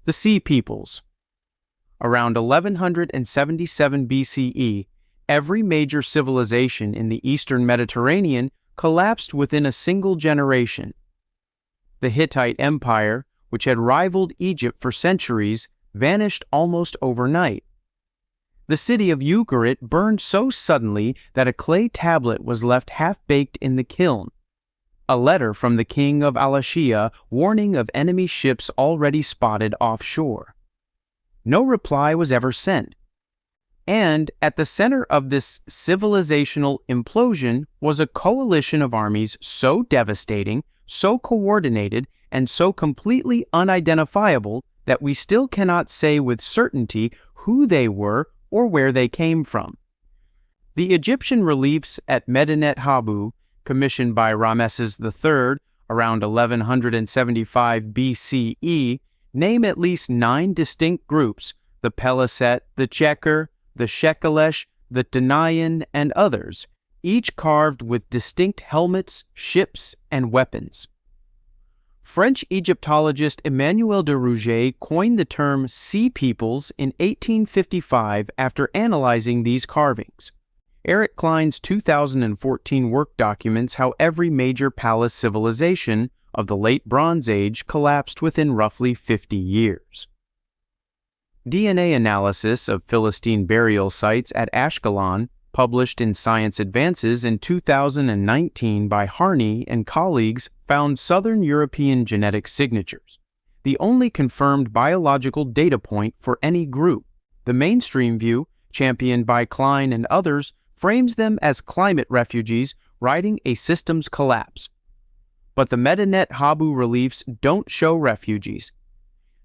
The Sea Peoples. Around 1177 BCE, every major civilization in the eastern Mediterranean collapsed within a single generation. The Hittite Empire, which had rivaled Egypt for centuries, vanished almost overnight. The city of Ugarit burned so suddenly that a clay tablet was left half-baked in the kiln. A letter from the king of Alashiya warning of enemy ships already spotted offshore. No reply was ever sent. And at the center of this civilizational implosion was a coalition of armies so devastating, so coordinated, and so completely unidentifiable that we still cannot say with certainty who they were or where they came from. The Egyptian reliefs at Medinet Habu, commissioned by Ramesses III around 1175 BCE, name at least 9 distinct groups: the Peliset, the Checker, the Shekelesh, the Danayan, and others, each carved with distinct helmets, ships, and weapons. French Egyptologist Emmanuel de Rouget coined the term Sea Peoples in 1855 after analyzing these carvings. Eric Klein's 2014 work documents how every major palace civilization of the Late Bronze Age collapsed within roughly 50 years. DNA analysis of Philistine burial sites at Ashkelon, published in Science Advances in 2019 by Harney and colleagues, found Southern European genetic signatures, the only confirmed biological data point for any group. The mainstream view, championed by Klein and others, frames them as climate refugees riding a system's collapse. But the Medinet Habu reliefs don't show refugees.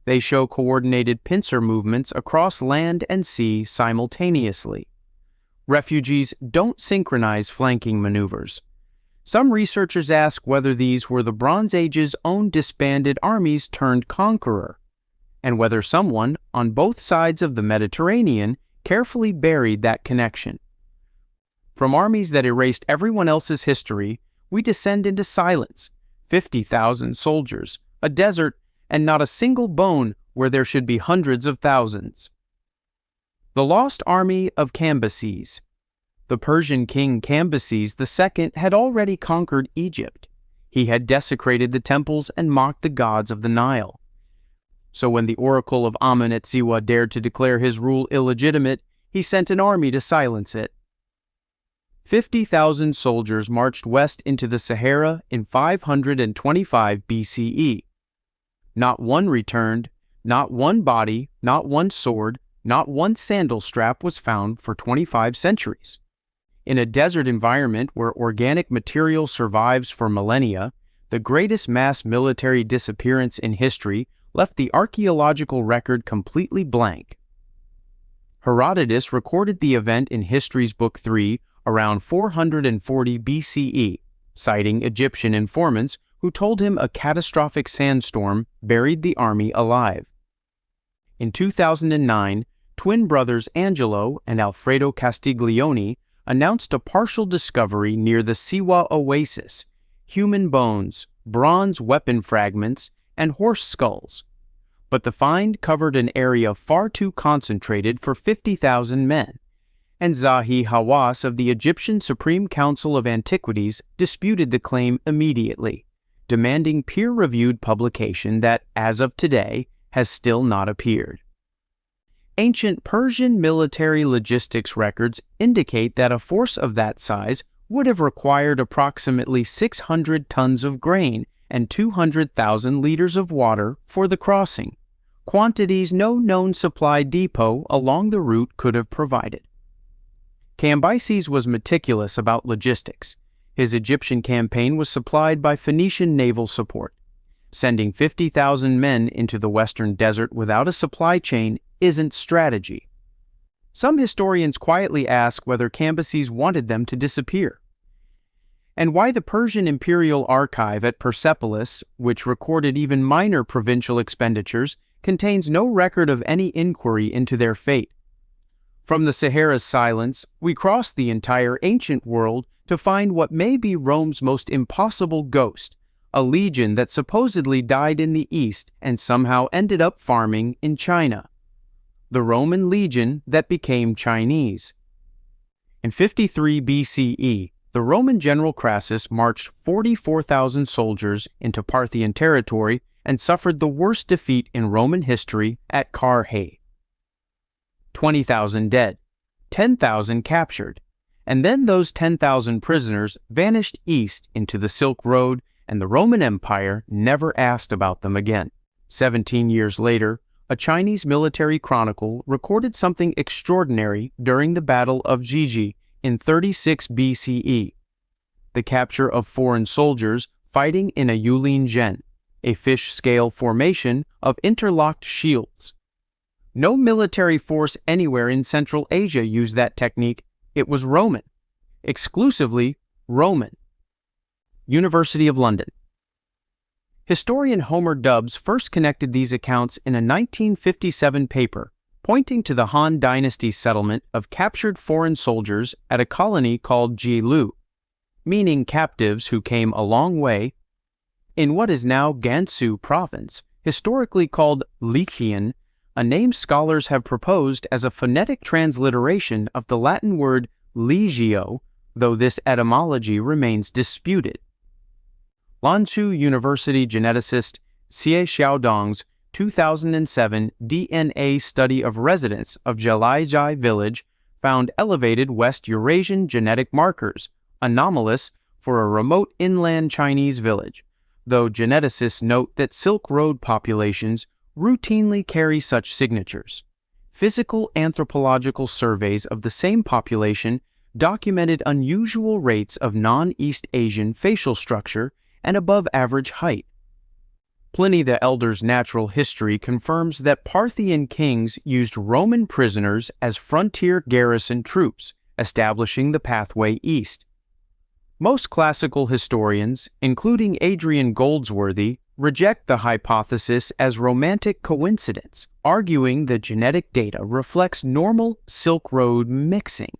They show coordinated pincer movements across land and sea simultaneously. Refugees don't synchronize flanking maneuvers. Some researchers ask whether these were the Bronze Age's own disbanded armies turned conqueror, and whether someone on both sides of the Mediterranean carefully buried that connection. From armies that erased everyone else's history, we descend into silence, 50,000 soldiers, a desert, and not a single bone where there should be hundreds of thousands. The Lost Army of Cambyses. The Persian king Cambyses II had already conquered Egypt. He had desecrated the temples and mocked the gods of the Nile. So when the oracle of Amen-et-Siwa dared to declare his rule illegitimate, he sent an army to silence it. 50,000 soldiers marched west into the Sahara in 525 BCE. Not one returned, not one body, not one sword, not one sandal strap was found for 25 centuries. In a desert environment where organic material survives for millennia, the greatest mass military disappearance in history left the archaeological record completely blank. Herodotus recorded the event in History's Book 3 around 440 BCE, citing Egyptian informants who told him a catastrophic sandstorm buried the army alive. In 2009, twin brothers Angelo and Alfredo Castiglione announced a partial discovery near the Siwa Oasis: human bones, bronze weapon fragments, and horse skulls. But the find covered an area far too concentrated for 50,000 men, and Zahi Hawass of the Egyptian Supreme Council of Antiquities disputed the claim immediately, demanding peer-reviewed publication that, as of today, has still not appeared. Ancient Persian military logistics records indicate that a force of that size would have required approximately 600 tons of grain and 200,000 liters of water for the crossing, quantities no known supply depot along the route could have provided. Cambyses was meticulous about logistics. His Egyptian campaign was supplied by Phoenician naval support. Sending 50,000 men into the western desert without a supply chain isn't strategy. Some historians quietly ask whether Cambyses wanted them to disappear, and why the Persian Imperial Archive at Persepolis, which recorded even minor provincial expenditures, contains no record of any inquiry into their fate. From the Sahara's silence, we cross the entire ancient world to find what may be Rome's most impossible ghost, a legion that supposedly died in the east and somehow ended up farming in China. The Roman legion that became Chinese. In 53 BCE, the Roman general Crassus marched 44,000 soldiers into Parthian territory and suffered the worst defeat in Roman history at Carrhae. 20,000 dead, 10,000 captured, and then those 10,000 prisoners vanished east into the Silk Road, and the Roman Empire never asked about them again. 17 years later, a Chinese military chronicle recorded something extraordinary during the Battle of Jiji in 36 BCE, the capture of foreign soldiers fighting in a yulin zhen, a fish-scale formation of interlocked shields. No military force anywhere in Central Asia used that technique. It was Roman, exclusively Roman. University of London. Historian Homer Dubbs first connected these accounts in a 1957 paper, pointing to the Han Dynasty settlement of captured foreign soldiers at a colony called Jilu, meaning captives who came a long way, in what is now Gansu province, historically called Liqian, a name scholars have proposed as a phonetic transliteration of the Latin word legio, though this etymology remains disputed. Lanzhou University geneticist Xie Xiaodong's 2007 DNA study of residents of Zhelaizhai village found elevated West Eurasian genetic markers, anomalous for a remote inland Chinese village, though geneticists note that Silk Road populations routinely carry such signatures. Physical anthropological surveys of the same population documented unusual rates of non-East Asian facial structure and above-average height. Pliny the Elder's natural history confirms that Parthian kings used Roman prisoners as frontier garrison troops, establishing the pathway east. Most classical historians, including Adrian Goldsworthy, reject the hypothesis as romantic coincidence, arguing that genetic data reflects normal Silk Road mixing.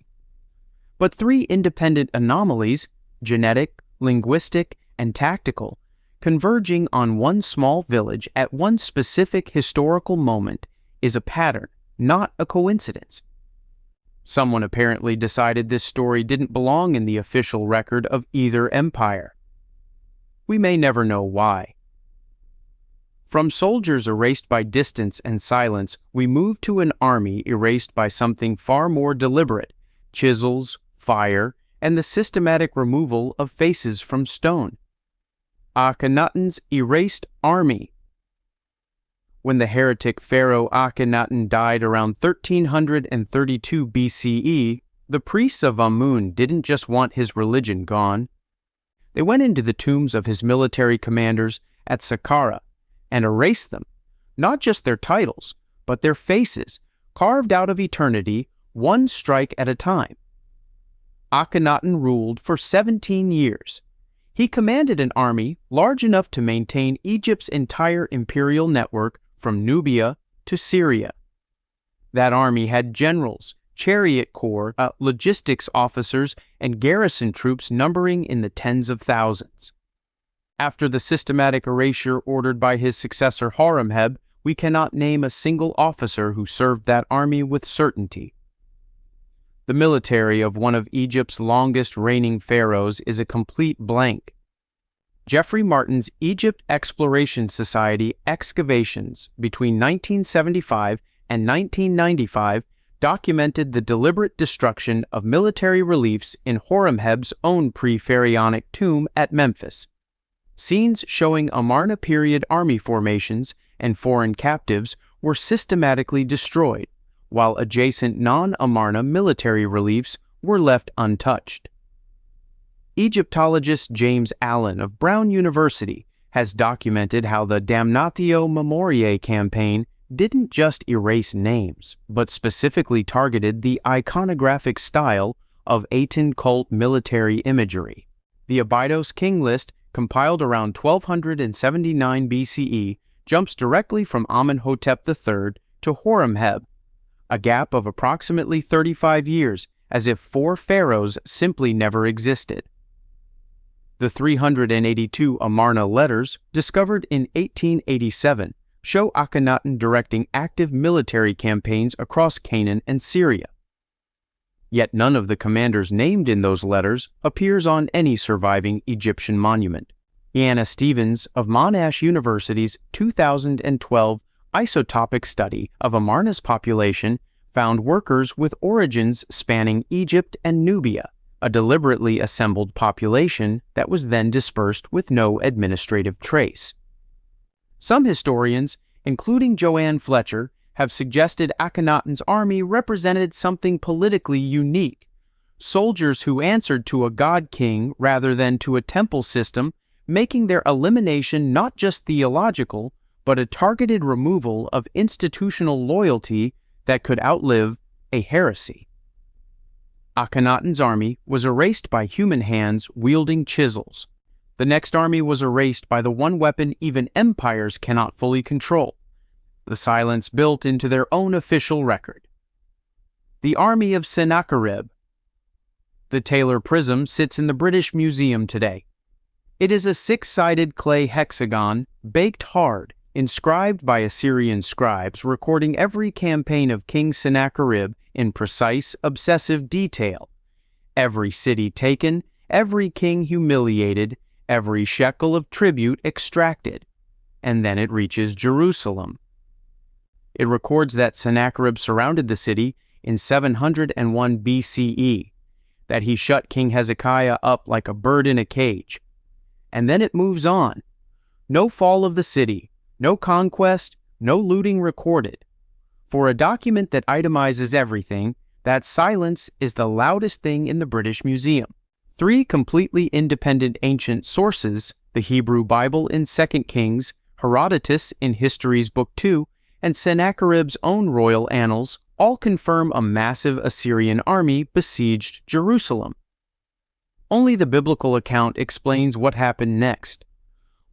But three independent anomalies, genetic, linguistic, and tactical, converging on one small village at one specific historical moment, is a pattern, not a coincidence. Someone apparently decided this story didn't belong in the official record of either empire. We may never know why. From soldiers erased by distance and silence, we move to an army erased by something far more deliberate: chisels, fire, and the systematic removal of faces from stone. Akhenaten's erased army. When the heretic pharaoh Akhenaten died around 1332 BCE, the priests of Amun didn't just want his religion gone. They went into the tombs of his military commanders at Saqqara and erased them, not just their titles, but their faces, carved out of eternity, one strike at a time. Akhenaten ruled for 17 years. He commanded an army large enough to maintain Egypt's entire imperial network from Nubia to Syria. That army had generals, chariot corps, logistics officers, and garrison troops numbering in the tens of thousands. After the systematic erasure ordered by his successor Horemheb, we cannot name a single officer who served that army with certainty. The military of one of Egypt's longest reigning pharaohs is a complete blank. Geoffrey Martin's Egypt Exploration Society excavations between 1975 and 1995 documented the deliberate destruction of military reliefs in Horemheb's own pre-pharaonic tomb at Memphis. Scenes showing Amarna period army formations and foreign captives were systematically destroyed, while adjacent non-Amarna military reliefs were left untouched. Egyptologist James Allen of Brown University has documented how the Damnatio Memoriae campaign didn't just erase names, but specifically targeted the iconographic style of Aten cult military imagery. The Abydos king list, compiled around 1279 BCE, jumps directly from Amenhotep III to Horemheb, a gap of approximately 35 years, as if four pharaohs simply never existed. The 382 Amarna letters, discovered in 1887, show Akhenaten directing active military campaigns across Canaan and Syria. Yet none of the commanders named in those letters appears on any surviving Egyptian monument. Iana Stevens of Monash University's 2012 isotopic study of Amarna's population found workers with origins spanning Egypt and Nubia, a deliberately assembled population that was then dispersed with no administrative trace. Some historians, including Joanne Fletcher, have suggested Akhenaten's army represented something politically unique: soldiers who answered to a god-king rather than to a temple system, making their elimination not just theological, but a targeted removal of institutional loyalty that could outlive a heresy. Akhenaten's army was erased by human hands wielding chisels. The next army was erased by the one weapon even empires cannot fully control: the silence built into their own official record. The army of Sennacherib. The Taylor Prism sits in the British Museum today. It is a six-sided clay hexagon, baked hard, inscribed by Assyrian scribes recording every campaign of King Sennacherib in precise, obsessive detail. Every city taken, every king humiliated, every shekel of tribute extracted. And then it reaches Jerusalem. It records that Sennacherib surrounded the city in 701 BCE, that he shut King Hezekiah up like a bird in a cage. And then it moves on. No fall of the city, no conquest, no looting recorded. For a document that itemizes everything, that silence is the loudest thing in the British Museum. Three completely independent ancient sources, the Hebrew Bible in 2 Kings, Herodotus in History's Book 2, and Sennacherib's own royal annals, all confirm a massive Assyrian army besieged Jerusalem. Only the biblical account explains what happened next.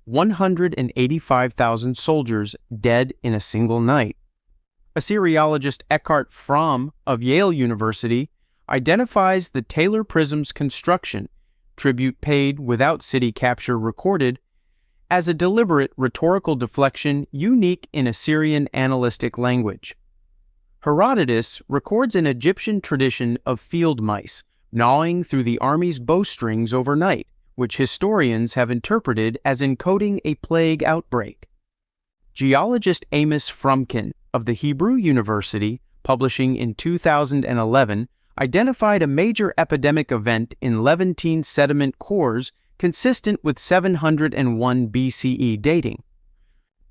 185,000 soldiers dead in a single night. Assyriologist Eckhart Fromm of Yale University identifies the Taylor Prism's construction, tribute paid without city capture recorded, as a deliberate rhetorical deflection unique in Assyrian annalistic language. Herodotus records an Egyptian tradition of field mice gnawing through the army's bowstrings overnight, which historians have interpreted as encoding a plague outbreak. Geologist Amos Frumkin of the Hebrew University, publishing in 2011, identified a major epidemic event in Levantine sediment cores consistent with 701 BCE dating.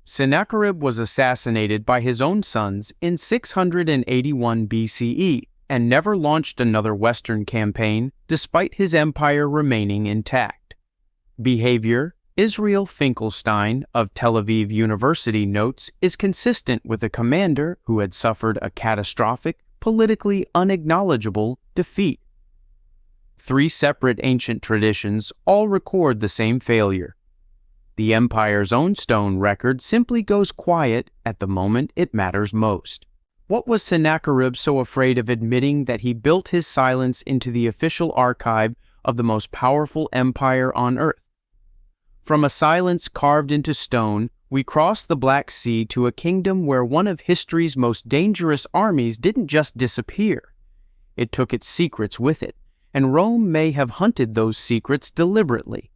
Sennacherib was assassinated by his own sons in 681 BCE and never launched another Western campaign despite his empire remaining intact. Behavior, Israel Finkelstein of Tel Aviv University notes, is consistent with a commander who had suffered a catastrophic, politically unacknowledgeable defeat. Three separate ancient traditions all record the same failure. The empire's own stone record simply goes quiet at the moment it matters most. What was Sennacherib so afraid of admitting that he built his silence into the official archive of the most powerful empire on earth? From a silence carved into stone, we cross the Black Sea to a kingdom where one of history's most dangerous armies didn't just disappear. It took its secrets with it, and Rome may have hunted those secrets deliberately.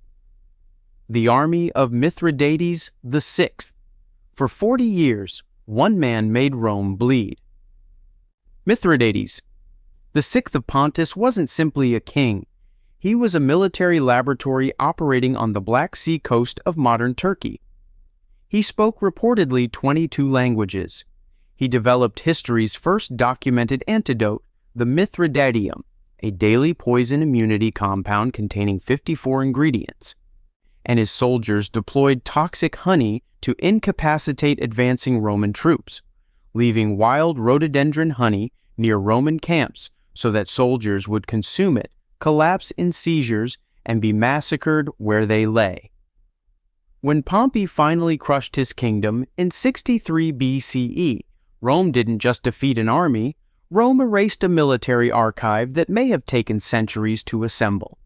The army of Mithridates VI. For 40 years, one man made Rome bleed. Mithridates, the sixth of Pontus, wasn't simply a king. He was a military laboratory operating on the Black Sea coast of modern Turkey. He spoke reportedly 22 languages. He developed history's first documented antidote, the Mithridatium, a daily poison immunity compound containing 54 ingredients. And his soldiers deployed toxic honey to incapacitate advancing Roman troops, leaving wild rhododendron honey near Roman camps so that soldiers would consume it, collapse in seizures, and be massacred where they lay. When Pompey finally crushed his kingdom in 63 BCE, Rome didn't just defeat an army, Rome erased a military archive that may have taken centuries to assemble.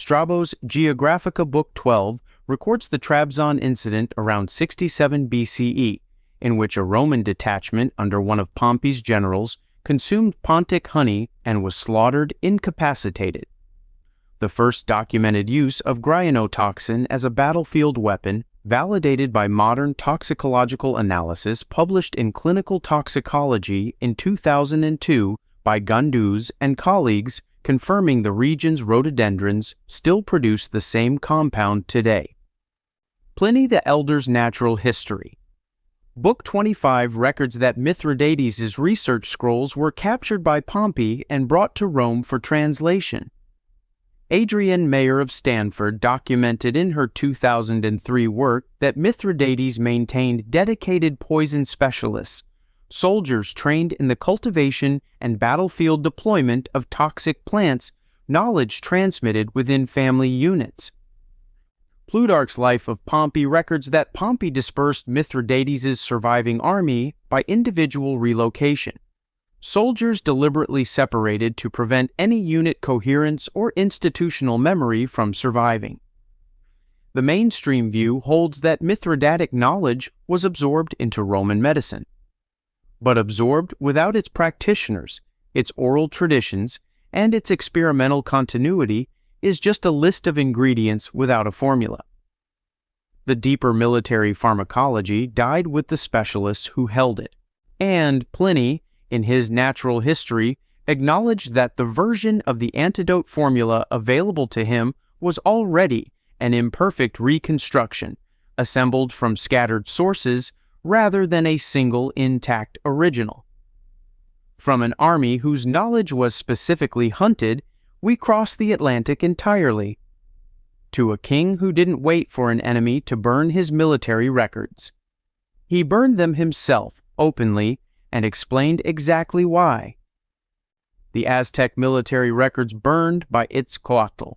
Strabo's Geographica Book 12 records the Trabzon incident around 67 BCE, in which a Roman detachment under one of Pompey's generals consumed Pontic honey and was slaughtered incapacitated. The first documented use of gryanotoxin as a battlefield weapon, validated by modern toxicological analysis published in Clinical Toxicology in 2002 by Gunduz and colleagues, confirming the region's rhododendrons still produce the same compound today. Pliny the Elder's Natural History. Book 25 records that Mithridates' research scrolls were captured by Pompey and brought to Rome for translation. Adrienne Mayer of Stanford documented in her 2003 work that Mithridates maintained dedicated poison specialists, soldiers trained in the cultivation and battlefield deployment of toxic plants, knowledge transmitted within family units. Plutarch's Life of Pompey records that Pompey dispersed Mithridates' surviving army by individual relocation. Soldiers deliberately separated to prevent any unit coherence or institutional memory from surviving. The mainstream view holds that Mithridatic knowledge was absorbed into Roman medicine, but absorbed without its practitioners, its oral traditions, and its experimental continuity is just a list of ingredients without a formula. The deeper military pharmacology died with the specialists who held it, and Pliny, in his Natural History, acknowledged that the version of the antidote formula available to him was already an imperfect reconstruction, assembled from scattered sources rather than a single intact original. From an army whose knowledge was specifically hunted, we cross the Atlantic entirely. To a king who didn't wait for an enemy to burn his military records. He burned them himself, openly, and explained exactly why. The Aztec military records burned by Itzcoatl.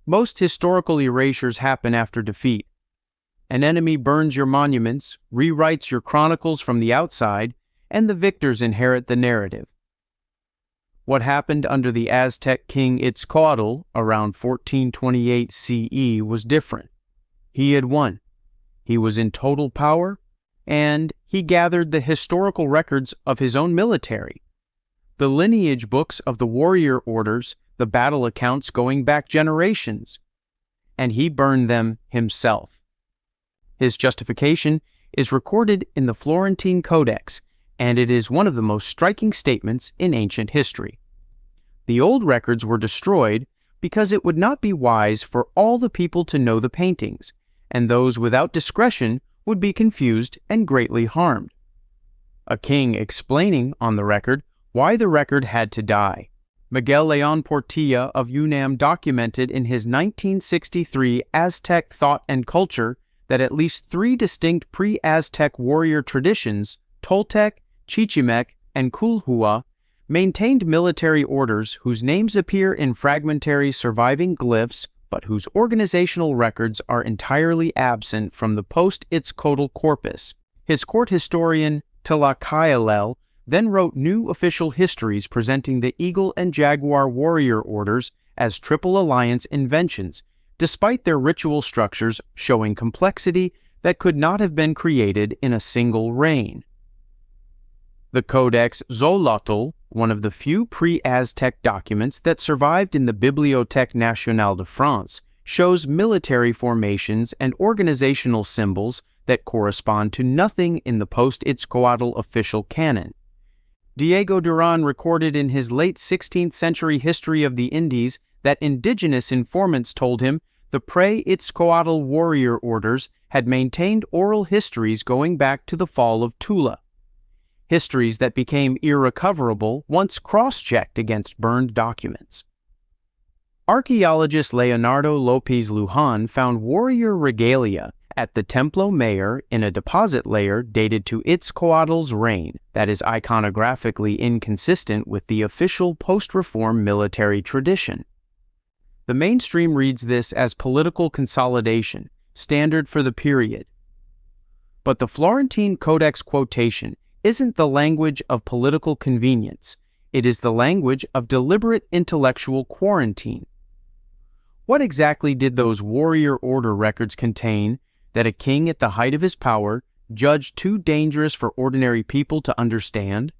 Most historical erasures happen after defeat. An enemy burns your monuments, rewrites your chronicles from the outside, and the victors inherit the narrative. What happened under the Aztec king Itzcoatl around 1428 CE was different. He had won. He was in total power, and he gathered the historical records of his own military, the lineage books of the warrior orders, the battle accounts going back generations, and he burned them himself. His justification is recorded in the Florentine Codex, and it is one of the most striking statements in ancient history. The old records were destroyed because it would not be wise for all the people to know the paintings, and those without discretion would be confused and greatly harmed. A king explaining on the record why the record had to die. Miguel León Portilla of UNAM documented in his 1963 Aztec Thought and Culture that at least 3 distinct pre-Aztec warrior traditions, Toltec, Chichimec, and Culhua, maintained military orders whose names appear in fragmentary surviving glyphs but whose organizational records are entirely absent from the post-Itzcoatl corpus. His court historian, Tlacaelel, then wrote new official histories presenting the Eagle and Jaguar warrior orders as Triple Alliance inventions, despite their ritual structures showing complexity that could not have been created in a single reign. The Codex Xolotl, one of the few pre-Aztec documents that survived in the Bibliothèque Nationale de France, shows military formations and organizational symbols that correspond to nothing in the post-Itzcoatl official canon. Diego Duran recorded in his late 16th century History of the Indies that indigenous informants told him the pre-Itzcoatl warrior orders had maintained oral histories going back to the fall of Tula. Histories that became irrecoverable once cross-checked against burned documents. Archaeologist Leonardo López Lujan found warrior regalia at the Templo Mayor in a deposit layer dated to Itzcoatl's reign that is iconographically inconsistent with the official post-reform military tradition. The mainstream reads this as political consolidation, standard for the period. But the Florentine Codex quotation isn't the language of political convenience. It is the language of deliberate intellectual quarantine. What exactly did those warrior order records contain that a king at the height of his power judged too dangerous for ordinary people to understand?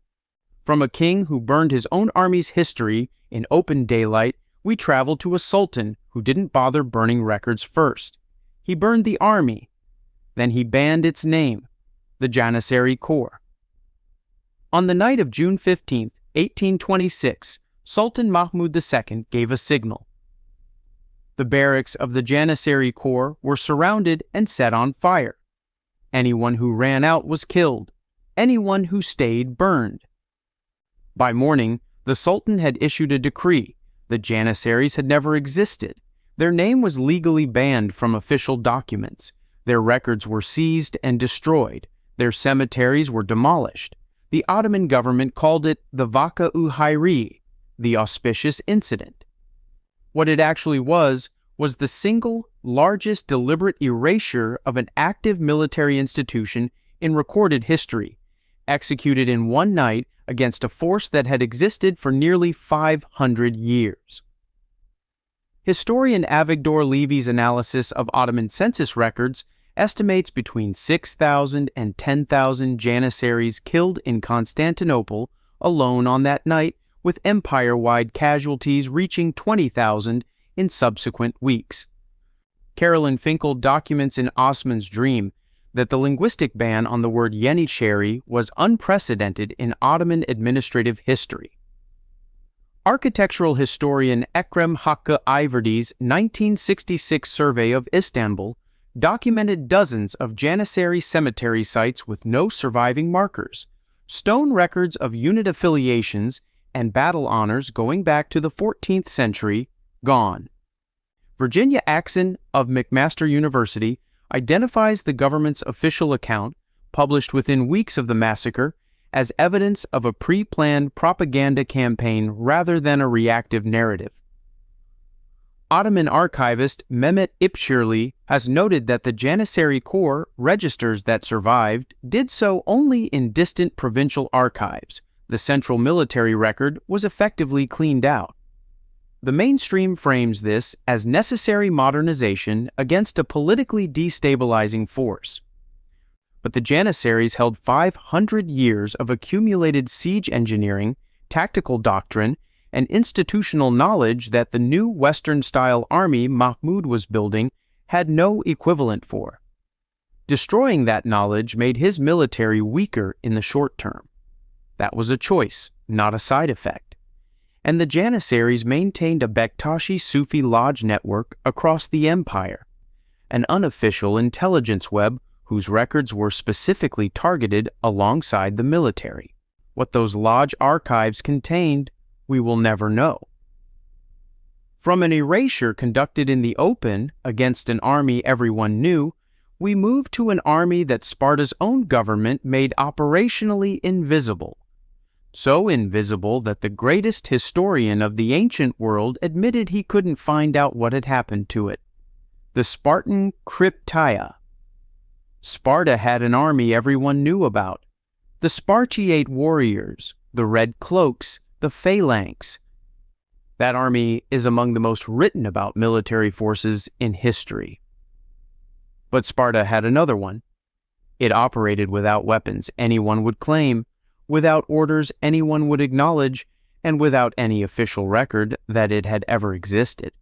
From a king who burned his own army's history in open daylight, we travel to a sultan who didn't bother burning records first. He burned the army. Then he banned its name, the Janissary Corps. On the night of June 15, 1826, Sultan Mahmud II gave a signal. The barracks of the Janissary Corps were surrounded and set on fire. Anyone who ran out was killed. Anyone who stayed burned. By morning, the Sultan had issued a decree. The Janissaries had never existed. Their name was legally banned from official documents. Their records were seized and destroyed. Their cemeteries were demolished. The Ottoman government called it the Vaka-u-Hayri, the auspicious incident. What it actually was the single largest deliberate erasure of an active military institution in recorded history, executed in one night against a force that had existed for nearly 500 years. Historian Avigdor Levy's analysis of Ottoman census records estimates between 6,000 and 10,000 Janissaries killed in Constantinople alone on that night, with empire-wide casualties reaching 20,000 in subsequent weeks. Carolyn Finkel documents in Osman's Dream that the linguistic ban on the word Yeniçeri was unprecedented in Ottoman administrative history. Architectural historian Ekrem Hakkı Ayverdi's 1966 survey of Istanbul documented dozens of Janissary cemetery sites with no surviving markers, stone records of unit affiliations, and battle honors going back to the 14th century gone. Virginia Axon of McMaster University identifies the government's official account, published within weeks of the massacre, as evidence of a pre-planned propaganda campaign rather than a reactive narrative. Ottoman archivist Mehmet İpşirli has noted that the Janissary Corps registers that survived did so only in distant provincial archives. The central military record was effectively cleaned out. The mainstream frames this as necessary modernization against a politically destabilizing force. But the Janissaries held 500 years of accumulated siege engineering, tactical doctrine, and institutional knowledge that the new Western-style army Mahmud was building had no equivalent for. Destroying that knowledge made his military weaker in the short term. That was a choice, not a side effect. And the Janissaries maintained a Bektashi Sufi lodge network across the empire, an unofficial intelligence web whose records were specifically targeted alongside the military. What those lodge archives contained, we will never know. From an erasure conducted in the open against an army everyone knew, we move to an army that Sparta's own government made operationally invisible. So invisible that the greatest historian of the ancient world admitted he couldn't find out what had happened to it. The Spartan Krypteia. Sparta had an army everyone knew about. The Spartiate warriors, the red cloaks, the phalanx. That army is among the most written about military forces in history. But Sparta had another one. It operated without weapons anyone would claim, without orders anyone would acknowledge, and without any official record that it had ever existed.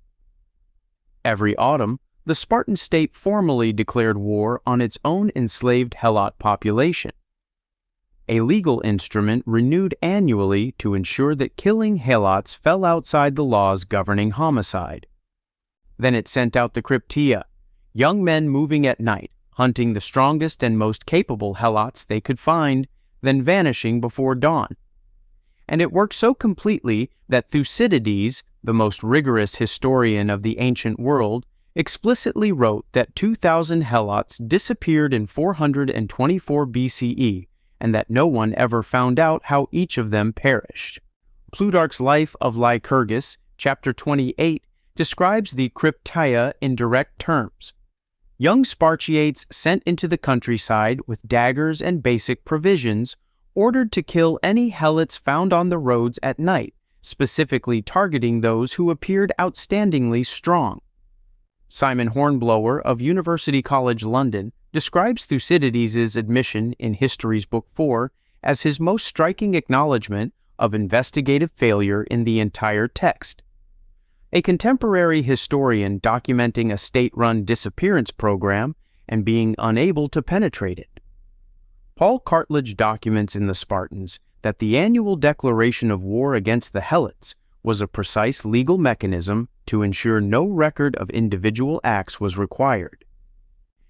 Every autumn, the Spartan state formally declared war on its own enslaved Helot population, a legal instrument renewed annually to ensure that killing Helots fell outside the laws governing homicide. Then it sent out the Krypteia, young men moving at night, hunting the strongest and most capable Helots they could find, then vanishing before dawn. And it worked so completely that Thucydides, the most rigorous historian of the ancient world, explicitly wrote that 2,000 Helots disappeared in 424 BCE, and that no one ever found out how each of them perished. Plutarch's Life of Lycurgus, chapter 28, describes the Krypteia in direct terms. Young Spartiates sent into the countryside with daggers and basic provisions, ordered to kill any Helots found on the roads at night, specifically targeting those who appeared outstandingly strong. Simon Hornblower of University College London describes Thucydides' admission in History's Book 4 as his most striking acknowledgement of investigative failure in the entire text. A contemporary historian documenting a state-run disappearance program and being unable to penetrate it. Paul Cartledge documents in the Spartans that the annual declaration of war against the Helots was a precise legal mechanism to ensure no record of individual acts was required.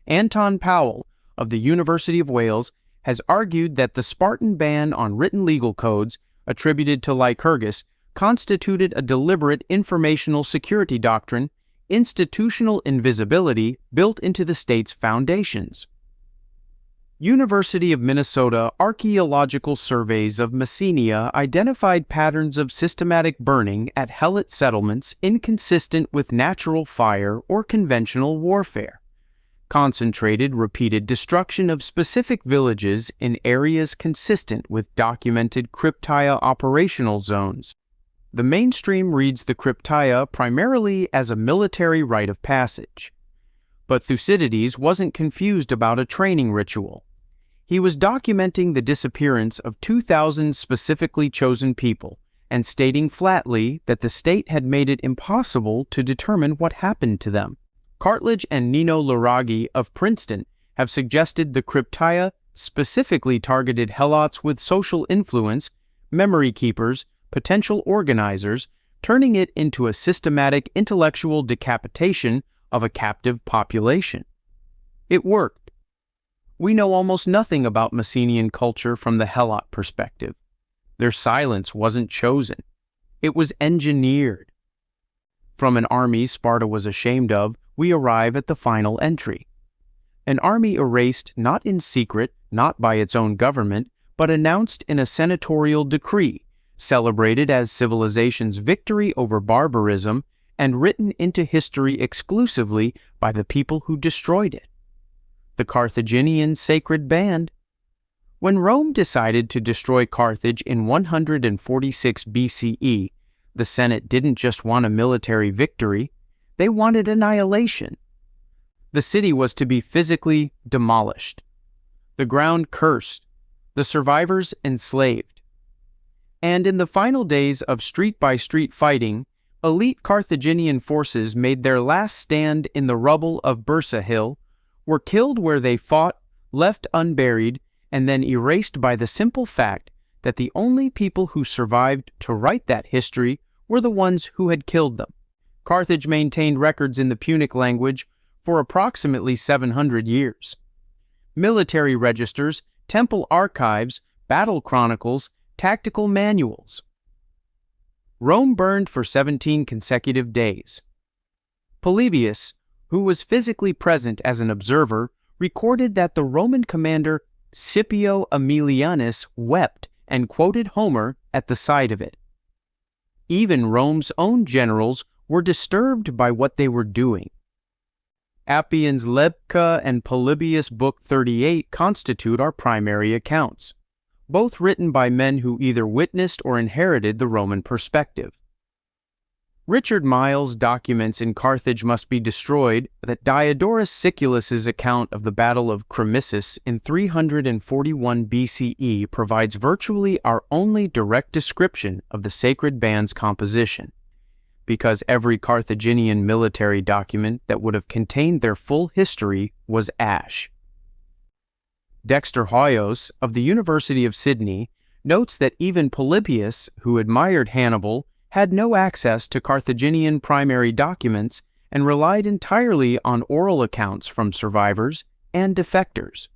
Anton Powell of the University of Wales has argued that the Spartan ban on written legal codes attributed to Lycurgus constituted a deliberate informational security doctrine, institutional invisibility built into the state's foundations. University of Minnesota archaeological surveys of Messenia identified patterns of systematic burning at Helot settlements inconsistent with natural fire or conventional warfare. Concentrated, repeated destruction of specific villages in areas consistent with documented Crypteia operational zones. The mainstream reads the Crypteia primarily as a military rite of passage. But Thucydides wasn't confused about a training ritual. He was documenting the disappearance of 2,000 specifically chosen people and stating flatly that the state had made it impossible to determine what happened to them. Cartledge and Nino Larraghi of Princeton have suggested the Crypteia specifically targeted Helots with social influence, memory keepers, potential organizers, turning it into a systematic intellectual decapitation of a captive population. It worked. We know almost nothing about Messenian culture from the Helot perspective. Their silence wasn't chosen. It was engineered. From an army Sparta was ashamed of, we arrive at the final entry. An army erased not in secret, not by its own government, but announced in a senatorial decree, celebrated as civilization's victory over barbarism, and written into history exclusively by the people who destroyed it. The Carthaginian sacred band. When Rome decided to destroy Carthage in 146 BCE, the Senate didn't just want a military victory, they wanted annihilation. The city was to be physically demolished, the ground cursed, the survivors enslaved. And in the final days of street-by-street fighting, elite Carthaginian forces made their last stand in the rubble of Byrsa Hill, were killed where they fought, left unburied, and then erased by the simple fact that the only people who survived to write that history were the ones who had killed them. Carthage maintained records in the Punic language for approximately 700 years. Military registers, temple archives, battle chronicles, tactical manuals. Rome burned for 17 consecutive days. Polybius, who was physically present as an observer, recorded that the Roman commander Scipio Aemilianus wept and quoted Homer at the sight of it. Even Rome's own generals were disturbed by what they were doing. Appian's Lebka and Polybius Book 38 constitute our primary accounts, both written by men who either witnessed or inherited the Roman perspective. Richard Miles documents in Carthage Must Be Destroyed that Diodorus Siculus's account of the Battle of Cramissus in 341 BCE provides virtually our only direct description of the sacred band's composition, because every Carthaginian military document that would have contained their full history was ash. Dexter Hoyos of the University of Sydney notes that even Polybius, who admired Hannibal, had no access to Carthaginian primary documents and relied entirely on oral accounts from survivors and defectors.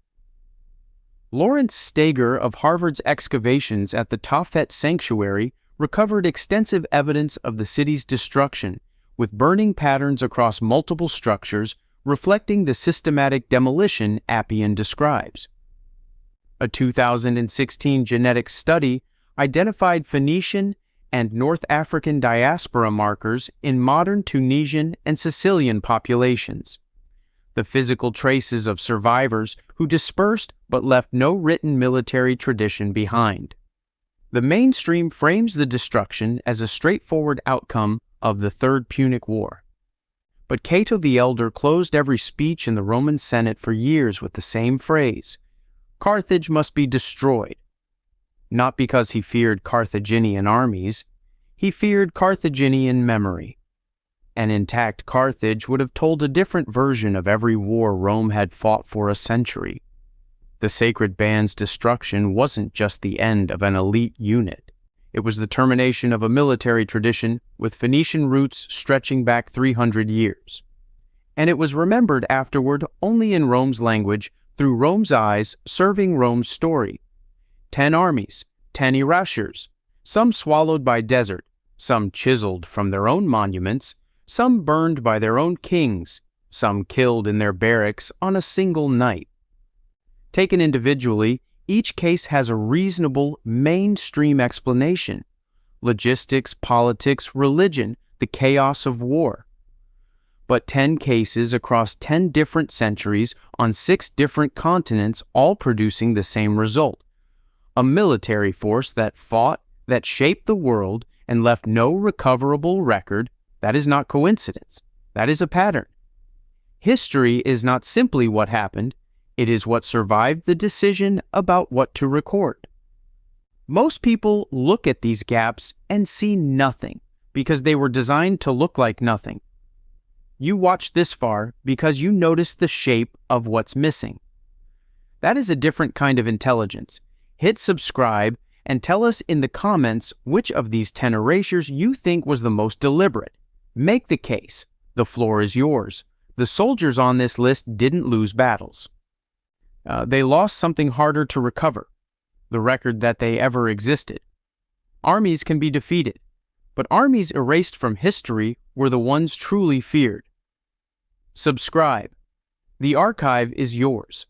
Lawrence Steger of Harvard's excavations at the Tophet Sanctuary recovered extensive evidence of the city's destruction, with burning patterns across multiple structures reflecting the systematic demolition Appian describes. A 2016 genetic study identified Phoenician and North African diaspora markers in modern Tunisian and Sicilian populations. The physical traces of survivors who dispersed but left no written military tradition behind. The mainstream frames the destruction as a straightforward outcome of the Third Punic War. But Cato the Elder closed every speech in the Roman Senate for years with the same phrase: Carthage must be destroyed. Not because he feared Carthaginian armies, he feared Carthaginian memory. An intact Carthage would have told a different version of every war Rome had fought for a century. The sacred band's destruction wasn't just the end of an elite unit. It was the termination of a military tradition with Phoenician roots stretching back 300 years. And it was remembered afterward only in Rome's language, through Rome's eyes, serving Rome's story. 10 armies, 10 erasures, some swallowed by desert, some chiseled from their own monuments, some burned by their own kings, some killed in their barracks on a single night. Taken individually, each case has a reasonable, mainstream explanation: logistics, politics, religion, the chaos of war. But 10 cases across 10 different centuries on 6 different continents, all producing the same result: a military force that fought, that shaped the world, and left no recoverable record. That is not coincidence. That is a pattern. History is not simply what happened. It is what survived the decision about what to record. Most people look at these gaps and see nothing because they were designed to look like nothing. You watch this far because you notice the shape of what's missing. That is a different kind of intelligence. Hit subscribe and tell us in the comments which of these 10 erasures you think was the most deliberate. Make the case. The floor is yours. The soldiers on this list didn't lose battles. They lost something harder to recover: the record that they ever existed. Armies can be defeated, but armies erased from history were the ones truly feared. Subscribe. The archive is yours.